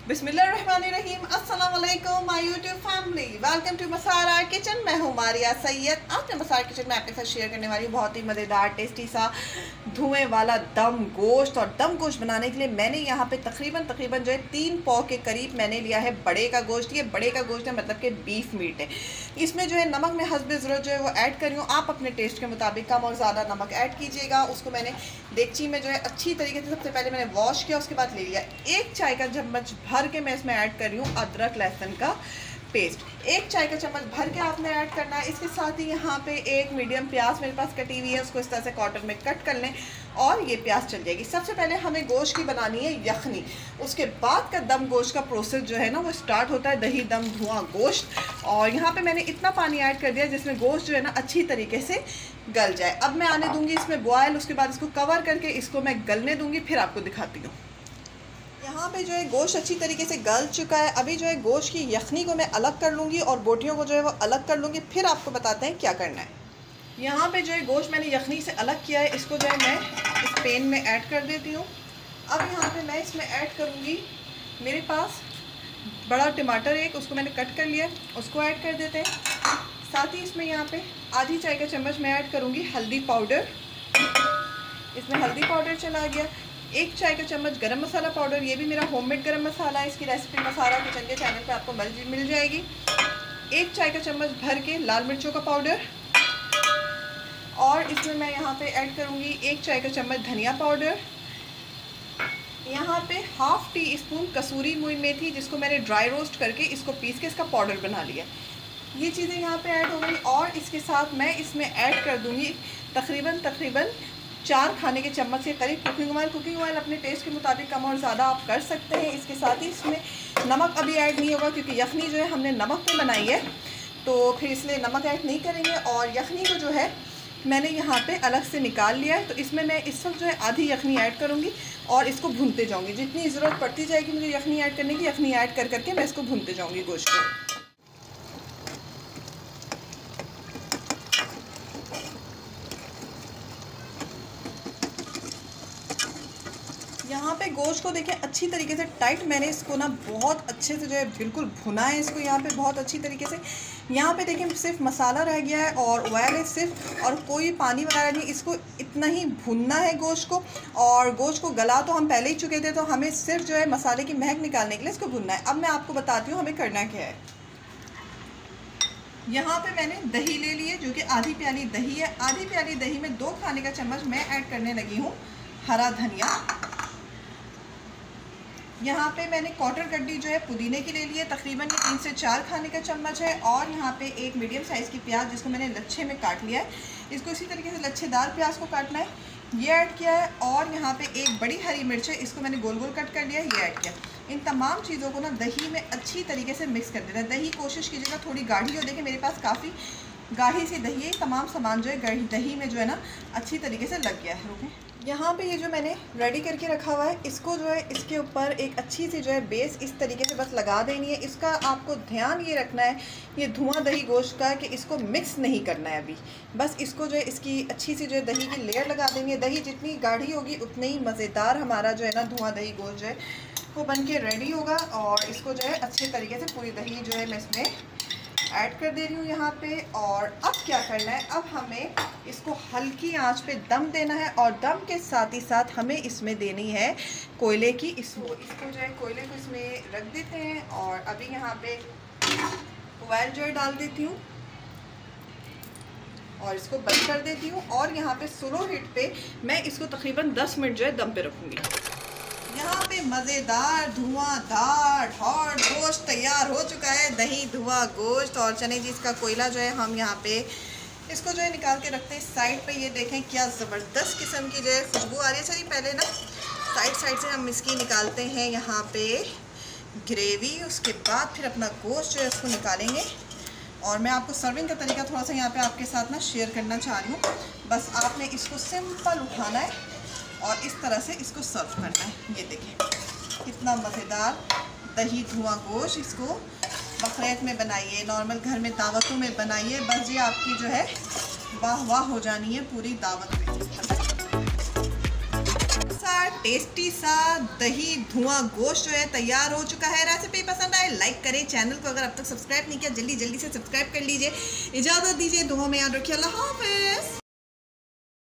बिस्मिल्लाहिर्रहमानिर्रहीम। अस्सलाम वालेकुम my YouTube family, welcome to Masara kitchen. मैं हूँ मारिया सैयद। आज मैं मसारा किचन में आपके साथ शेयर करने वाली हूँ बहुत ही मज़ेदार टेस्टी सा धुएं वाला दम गोश्त। और दम गोश्त बनाने के लिए मैंने यहाँ पे तकरीबन जो है 3 पाव के करीब मैंने लिया है बड़े का गोश्त। ये बड़े का गोश्त है, मतलब कि बीफ मीट है। इसमें जो है नमक में हस्बे ज़रूरत जो है वो ऐड कर रही हूँ। आप अपने टेस्ट के मुताबिक कम और ज़्यादा नमक ऐड कीजिएगा। उसको मैंने देगची में जो है अच्छी तरीके से सबसे पहले मैंने वॉश किया, उसके बाद ले लिया 1 चाय का चम्मच भर के मैं इसमें ऐड कर रही हूँ अदरक लहसुन का पेस्ट। 1 चाय का चम्मच भर के आपने ऐड करना है। इसके साथ ही यहाँ पे 1 मीडियम प्याज मेरे पास कटी हुई है, उसको इस तरह से कॉर्नर में कट कर लें और ये प्याज चल जाएगी। सबसे पहले हमें गोश्त की बनानी है यखनी। उसके बाद का दम गोश्त का प्रोसेस जो है ना वो स्टार्ट होता है दही दम धुआं गोश्त। और यहाँ पे मैंने इतना पानी ऐड कर दिया जिसमें गोश्त जो है ना अच्छी तरीके से गल जाए। अब मैं आने दूंगी इसमें बॉयल, उसके बाद इसको कवर करके इसको मैं गलने दूंगी, फिर आपको दिखाती हूँ। यहाँ पे जो है गोश्त अच्छी तरीके से गल चुका है। अभी जो है गोश्त की यखनी को मैं अलग कर लूँगी और बोटियों को जो है वो अलग कर लूँगी, फिर आपको बताते हैं क्या करना है। यहाँ पे जो है गोश्त मैंने यखनी से अलग किया है, इसको जो है मैं इस पैन में ऐड कर देती हूँ। अब यहाँ पे मैं इसमें ऐड करूँगी, मेरे पास बड़ा टमाटर एक, उसको मैंने कट कर लिया, उसको ऐड कर देते हैं। साथ ही इसमें यहाँ पे आधी चाय का चम्मच मैं ऐड करूँगी हल्दी पाउडर। इसमें हल्दी पाउडर चला गया। 1 चाय का चम्मच गरम मसाला पाउडर, ये भी मेरा होममेड गरम मसाला है। इसकी रेसिपी मसारा किचन के चैनल पे आपको मिल जाएगी। 1 चाय का चम्मच भर के लाल मिर्चों का पाउडर। और इसमें मैं यहाँ पे ऐड करूँगी 1 चाय का चम्मच धनिया पाउडर। यहाँ पे ½ टी स्पून कसूरी मेथी, जिसको मैंने ड्राई रोस्ट करके इसको पीस के इसका पाउडर बना लिया। ये चीज़ें यहाँ पे ऐड हो गई। और इसके साथ मैं इसमें ऐड कर दूँगी तकरीबन 4 खाने के चम्मच के करीब कुकिंग ऑयल अपने टेस्ट के मुताबिक कम और ज़्यादा आप कर सकते हैं। इसके साथ ही इसमें नमक अभी ऐड नहीं होगा क्योंकि यखनी जो है हमने नमक पे बनाई है, तो फिर इसलिए नमक ऐड नहीं करेंगे। और यखनी को जो है मैंने यहाँ पे अलग से निकाल लिया है, तो इसमें मैं इस वक्त जो है आधी यखनी ऐड करूँगी और इसको भूनते जाऊँगी। जितनी ज़रूरत पड़ती जाएगी मुझे यखनी ऐड करने की, यखनी ऐड कर करके मैं इसको भूनते जाऊँगी गोश्त को। यहाँ पे गोश्त को देखिए अच्छी तरीके से टाइट मैंने इसको ना बहुत अच्छे से जो है बिल्कुल भुना है इसको यहाँ पे बहुत अच्छी तरीके से। यहाँ पे देखिए सिर्फ मसाला रह गया है और ऑयल है सिर्फ, और कोई पानी वगैरह नहीं। इसको इतना ही भुनना है गोश्त को। और गोश्त को गला तो हम पहले ही चुके थे, तो हमें सिर्फ जो है मसाले की महक निकालने के लिए इसको भुनना है। अब मैं आपको बताती हूँ हमें करना क्या है। यहाँ पे मैंने दही ले ली है जो कि आधी प्याली दही है। आधी प्याली दही में 2 खाने का चम्मच मैं ऐड करने लगी हूँ हरा धनिया। यहाँ पे मैंने क्वार्टर गड्डी जो है पुदीने की ले ली है, तकरीबन 3 से 4 खाने का चम्मच है। और यहाँ पे 1 मीडियम साइज़ की प्याज जिसको मैंने लच्छे में काट लिया है, इसको इसी तरीके से लच्छेदार प्याज को काटना है, ये ऐड किया है। और यहाँ पे 1 बड़ी हरी मिर्च है, इसको मैंने गोल गोल कट कर लिया है, ये ऐड किया। इन तमाम चीज़ों को ना दही में अच्छी तरीके से मिक्स कर देना है। दही कोशिश कीजिएगा थोड़ी गाढ़ी हो, देखिए मेरे पास काफ़ी गाढ़ी सी दही है। तमाम सामान जो है दही में जो है ना अच्छी तरीके से लग गया है। रुकें, यहाँ पे ये जो मैंने रेडी करके रखा हुआ है, इसको जो है इसके ऊपर एक अच्छी सी जो है बेस इस तरीके से बस लगा देनी है। इसका आपको ध्यान ये रखना है, ये धुआं दही गोश्त का, कि इसको मिक्स नहीं करना है अभी। बस इसको जो है इसकी अच्छी सी जो है दही की लेयर लगा देनी है। दही जितनी गाढ़ी होगी उतनी ही मज़ेदार हमारा जो है ना धुआं दही गोश्त जो है वो बन के रेडी होगा। और इसको जो है अच्छे तरीके से पूरी दही जो है मैं इसमें ऐड कर दे रही हूँ यहाँ पे। और अब क्या करना है, अब हमें इसको हल्की आंच पे दम देना है। और दम के साथ ही साथ हमें इसमें देनी है कोयले की स्मोक। इसको जो है कोयले को इसमें रख देते हैं। और अभी यहाँ पे ऑयल जो है डाल देती हूँ और इसको बंद कर देती हूँ। और यहाँ पे स्लो हीट पे मैं इसको तकरीबन 10 मिनट जो है दम पे रखूँगी। यहाँ पे मज़ेदार धुआंधार हॉट गोश्त तैयार हो चुका है, दही धुआं गोश्त। और चने जी इसका कोयला जो है हम यहाँ पे इसको जो है निकाल के रखते हैं साइड पे। ये देखें क्या ज़बरदस्त किस्म की जो है खुशबू आ रही है। चलिए पहले ना साइड से हम इसकी निकालते हैं यहाँ पे ग्रेवी, उसके बाद फिर अपना गोश्त जो है उसको निकालेंगे। और मैं आपको सर्विंग का तरीका थोड़ा सा यहाँ पे आपके साथ ना शेयर करना चाह रही हूँ। बस आपने इसको सिंपल उठाना है और इस तरह से इसको सर्व करना है। ये देखिए कितना मज़ेदार दही धुआं गोश्त। इसको बकरीद में बनाइए, नॉर्मल घर में दावतों में बनाइए, बस ये आपकी जो है वाह वाह हो जानी है पूरी दावत में। टेस्टी सा दही धुआं गोश्त जो है तैयार हो चुका है। रेसिपी पसंद आए लाइक करें, चैनल को अगर अब तक सब्सक्राइब नहीं किया जल्दी जल्दी से सब्सक्राइब कर लीजिए। इजाज़त दीजिए, दुआ में याद रखिए। अल्लाह हाफ़िज़।